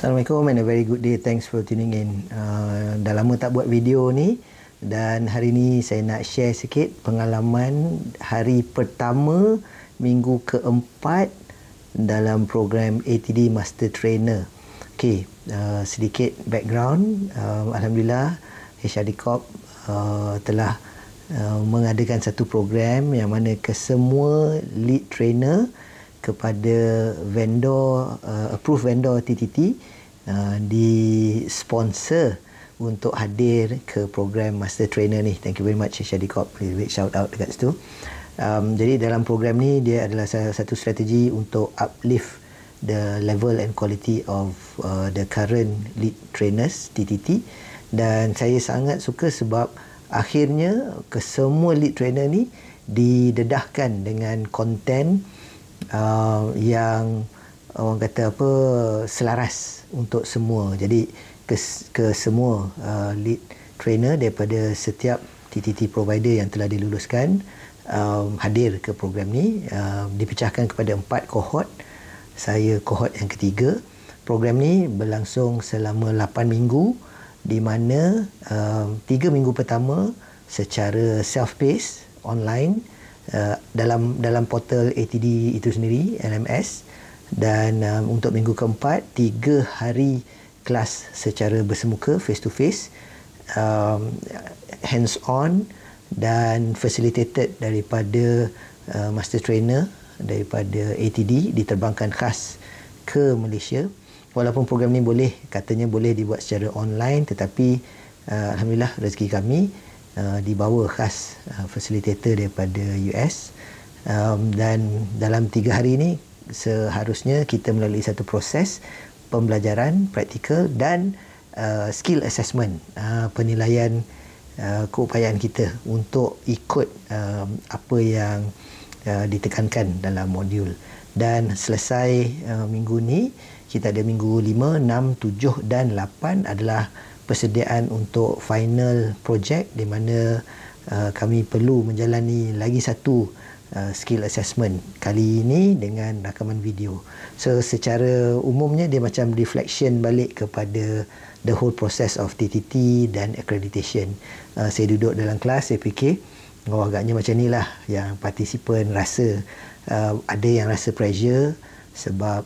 Assalamualaikum and a very good day. Thanks for tuning in. Dah lama tak buat video ni dan hari ni saya nak share sikit pengalaman hari pertama minggu keempat dalam program ATD Master Trainer. Okey, sedikit background. Alhamdulillah HRD Corp telah mengadakan satu program yang mana kesemua lead trainer kepada vendor approved vendor TTT di sponsor untuk hadir ke program Master Trainer ni. Thank you very much HRD Corp. Big shout out dekat situ. Jadi dalam program ni dia adalah satu strategi untuk uplift the level and quality of the current lead trainers TTT, dan saya sangat suka sebab akhirnya kesemua lead trainer ni didedahkan dengan konten yang orang kata apa, selaras untuk semua. Jadi ke semua lead trainer daripada setiap TTT provider yang telah diluluskan hadir ke program ni, dipecahkan kepada 4 kohort. Saya kohort yang ketiga. Program ni berlangsung selama 8 minggu, di mana 3 minggu pertama secara self-paced online dalam portal ATD itu sendiri, LMS, dan untuk minggu keempat 3 hari kelas secara bersemuka, face to face, hands on dan facilitated daripada master trainer daripada ATD, diterbangkan khas ke Malaysia. Walaupun program ni katanya boleh dibuat secara online, tetapi alhamdulillah rezeki kami dibawa khas facilitator daripada US, dan dalam 3 hari ni seharusnya kita melalui satu proses pembelajaran praktikal dan skill assessment, penilaian keupayaan kita untuk ikut apa yang ditekankan dalam modul. Dan selesai minggu ni, kita ada minggu 5, 6, 7 dan 8 adalah persediaan untuk final project, di mana kami perlu menjalani lagi satu skill assessment, kali ini dengan rakaman video. So secara umumnya dia macam reflection balik kepada the whole process of TTT dan accreditation. Saya duduk dalam kelas, saya fikir agaknya macam ni lah yang partisipan rasa. Ada yang rasa pressure sebab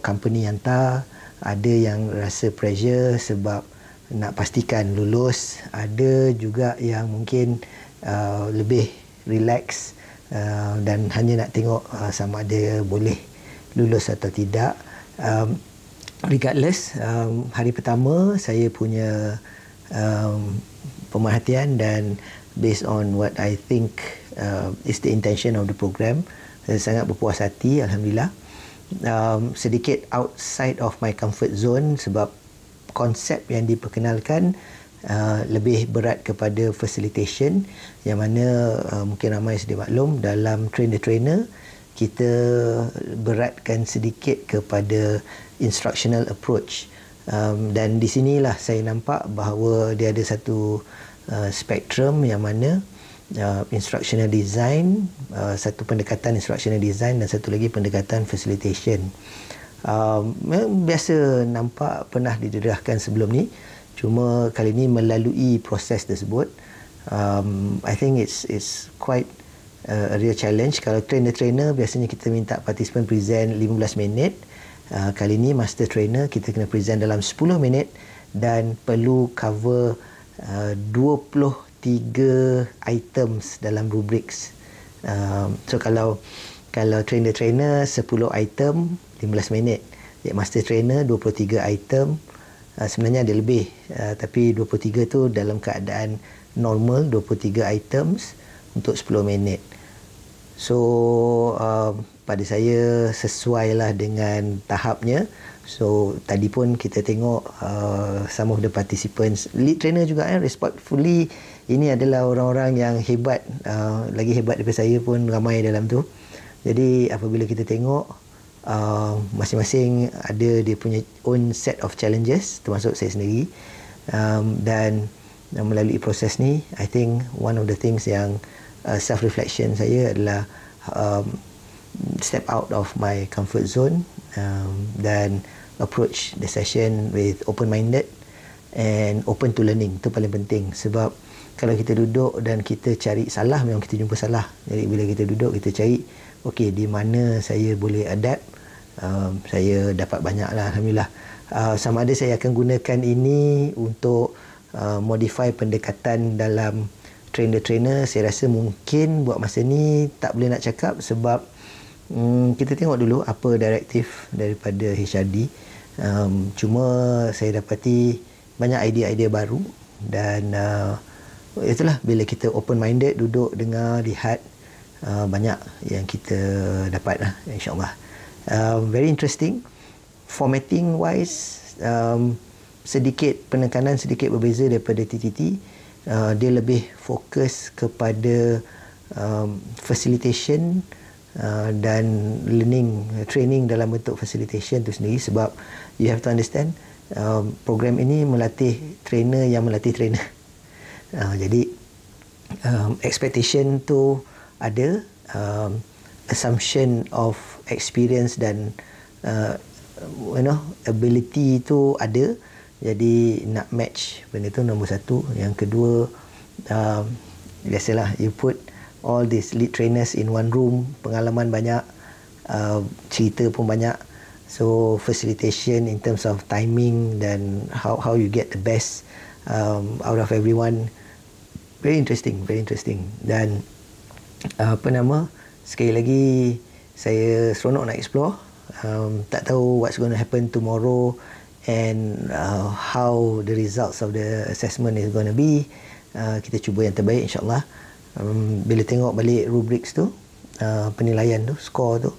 company hantar, ada yang rasa pressure sebab nak pastikan lulus, ada juga yang mungkin lebih relax dan hanya nak tengok sama ada boleh lulus atau tidak. Regardless, hari pertama saya punya pemerhatian dan based on what I think is the intention of the program, saya sangat berpuas hati, alhamdulillah. Sedikit outside of my comfort zone sebab konsep yang diperkenalkan lebih berat kepada facilitation, yang mana mungkin ramai sedia maklum dalam train the trainer kita beratkan sedikit kepada instructional approach, dan di sinilah saya nampak bahawa dia ada satu spektrum yang mana instructional design, satu pendekatan instructional design dan satu lagi pendekatan facilitation. Biasa nampak pernah didedahkan sebelum ni, cuma kali ni melalui proses tersebut. I think it's quite a real challenge. Kalau train the trainer biasanya kita minta participant present 15 minit. Kali ni master trainer kita kena present dalam 10 minit dan perlu cover 23 items dalam rubriks. So kalau train the trainer 10 item 15 minit, master trainer 23 item, sebenarnya ada lebih, tapi 23 tu dalam keadaan normal, 23 items untuk 10 minit. So pada saya sesuailah dengan tahapnya. So tadi pun kita tengok some of the participants, lead trainer juga respectfully, ini adalah orang-orang yang hebat, lagi hebat daripada saya pun ramai dalam tu. Jadi apabila kita tengok masing-masing ada dia punya own set of challenges, termasuk saya sendiri, dan melalui proses ni, I think one of the things yang self-reflection saya adalah step out of my comfort zone, dan approach the session with open-minded and open to learning. Itu paling penting, sebab kalau kita duduk dan kita cari salah, memang kita jumpa salah. Jadi bila kita duduk, kita cari okey, di mana saya boleh adapt, saya dapat banyak lah, Alhamdulillah. Sama ada saya akan gunakan ini untuk modify pendekatan dalam trainer-trainer. Saya rasa mungkin buat masa ni tak boleh nak cakap, sebab kita tengok dulu apa direktif daripada HRD. Cuma saya dapati banyak idea-idea baru, dan itulah, bila kita open-minded, duduk, dengar, lihat, banyak yang kita dapat lah, insyaAllah. Very interesting. Formatting wise, sedikit penekanan sedikit berbeza daripada TTT. Dia lebih fokus kepada facilitation dan learning, training dalam bentuk facilitation tu sendiri, sebab you have to understand, program ini melatih trainer yang melatih trainer. Jadi expectation tu ada, assumption of experience dan ability tu ada. Jadi nak match benda tu nombor satu. Yang kedua, biasalah, you put all these lead trainers in one room, pengalaman banyak, cerita pun banyak. So facilitation in terms of timing dan how you get the best out of everyone, very interesting. Dan sekali lagi saya seronok nak explore. Tak tahu what's going to happen tomorrow and how the results of the assessment is going to be. Kita cuba yang terbaik, insyaAllah. Bila tengok balik rubrics tu, penilaian tu, skor tu,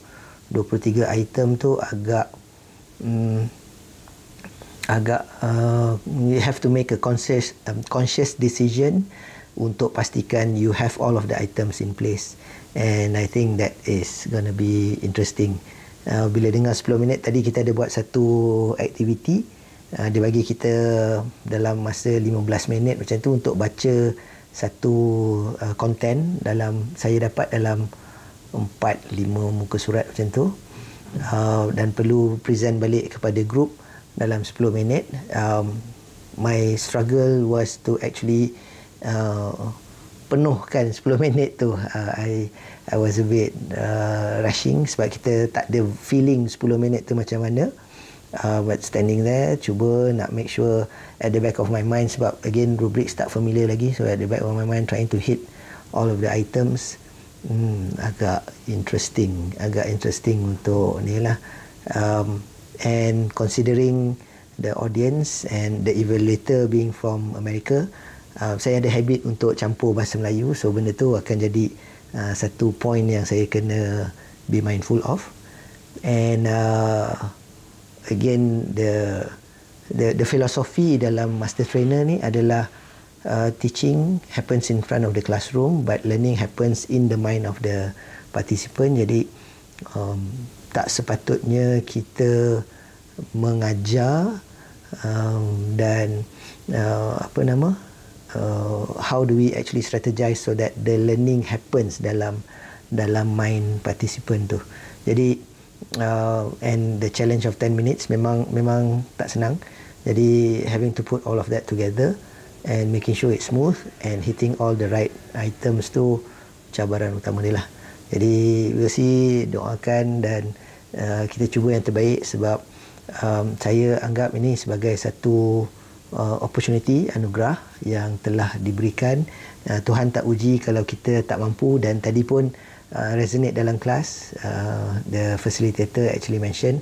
23 item tu agak you have to make a conscious decision untuk pastikan you have all of the items in place, and I think that is going to be interesting. Bila dengar 10 minit tadi, kita ada buat satu aktiviti, dia bagi kita dalam masa 15 minit macam tu untuk baca satu konten. Saya dapat dalam 4-5 muka surat macam tu, dan perlu present balik kepada group dalam 10 minit. My struggle was to actually penuhkan 10 minit tu. I was a bit rushing, sebab kita tak ada feeling 10 minit tu macam mana. But standing there, cuba nak make sure at the back of my mind, sebab again rubrics tak familiar lagi, so at the back of my mind trying to hit all of the items. Agak interesting untuk ni lah. And considering the audience and the evaluator being from America, saya ada habit untuk campur bahasa Melayu, so benda tu akan jadi satu point yang saya kena be mindful of. And again, the philosophy dalam master trainer ni adalah teaching happens in front of the classroom, but learning happens in the mind of the participant. Jadi tak sepatutnya kita mengajar dan how do we actually strategize so that the learning happens dalam mind participant tu. Jadi and the challenge of 10 minutes memang tak senang. Jadi having to put all of that together and making sure it's smooth and hitting all the right items tu cabaran utama dia lah. Jadi we'll see, doakan, dan kita cuba yang terbaik, sebab saya anggap ini sebagai satu opportunity, anugerah yang telah diberikan. Tuhan tak uji kalau kita tak mampu, dan tadi pun resonate dalam kelas, the facilitator actually mention,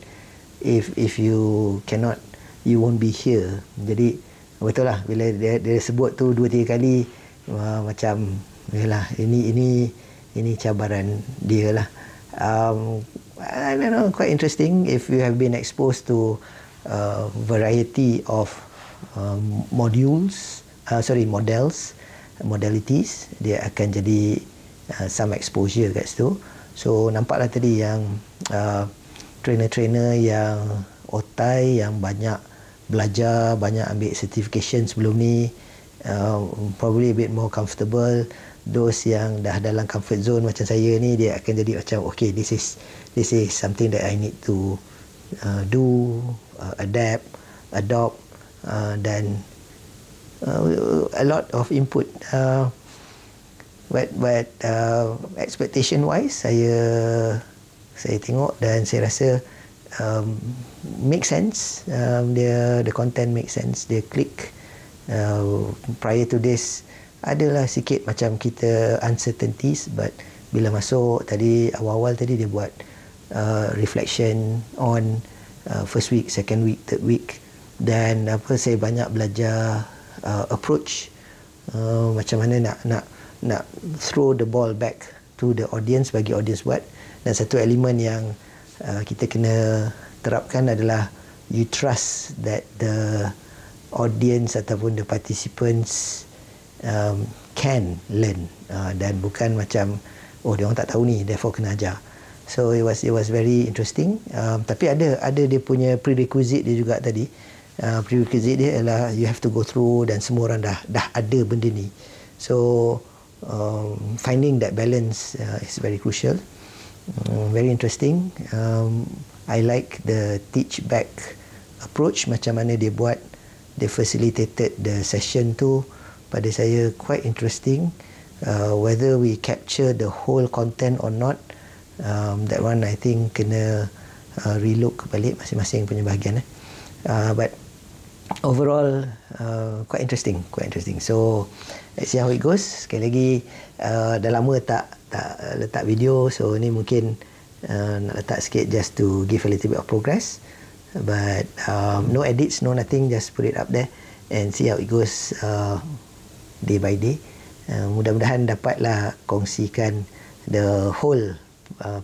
if you cannot, you won't be here. Jadi betul lah, bila dia sebut tu 2-3 kali, macam yalah, ini cabaran dia lah. I don't know, quite interesting if you have been exposed to variety of modalities, dia akan jadi some exposure kat situ. So nampaklah tadi yang trainer-trainer yang otai, yang banyak belajar, banyak ambil certification sebelum ni, probably a bit more comfortable. Those yang dah dalam comfort zone macam saya ni, dia akan jadi macam okay, this is something that I need to do adapt, adopt, dan a lot of input. But expectation wise, saya tengok dan saya rasa make sense. The content make sense. Dia click. Prior to this, adalah sikit macam kita uncertainties, but bila masuk tadi awal-awal tadi dia buat reflection on first week, second week, third week, dan saya banyak belajar approach, macam mana nak throw the ball back to the audience, bagi audience buat. Dan satu elemen yang kita kena terapkan adalah you trust that the audience ataupun the participants can learn, dan bukan macam dia orang tak tahu ni therefore kena ajar. So it was very interesting. Tapi ada dia punya prerequisite dia juga tadi. Prerequisite dia adalah you have to go through, dan semua orang dah ada benda ni. So finding that balance is very crucial. Very interesting. I like the teach back approach, macam mana dia buat, dia facilitated the session tu. Pada saya quite interesting. Whether we capture the whole content or not, that one I think kena relook balik masing-masing punya bahagian. But overall quite interesting. So let's see how it goes. Sekali lagi dah lama tak letak video, so ni mungkin nak letak sikit just to give a little bit of progress, but no edits, no nothing, just put it up there and see how it goes day by day. Mudah-mudahan dapatlah kongsikan the whole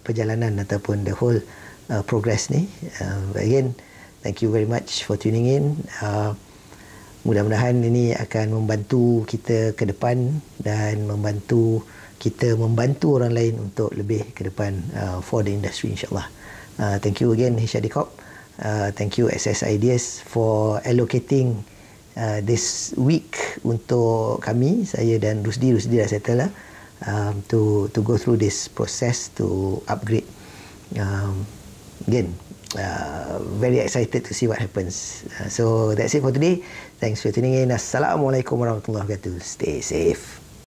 perjalanan ataupun the whole progress ni. Again, thank you very much for tuning in. Mudah-mudahan ini akan membantu kita ke depan dan membantu kita membantu orang lain untuk lebih ke depan for the industry, insyaAllah. Thank you again HRD Corp. Thank you SS Ideas for allocating this week untuk kami, saya dan Rusdi dah settle lah, to go through this process to upgrade. Again, very excited to see what happens. So that's it for today. Thanks for tuning in. Assalamualaikum warahmatullahi wabarakatuh. Stay safe.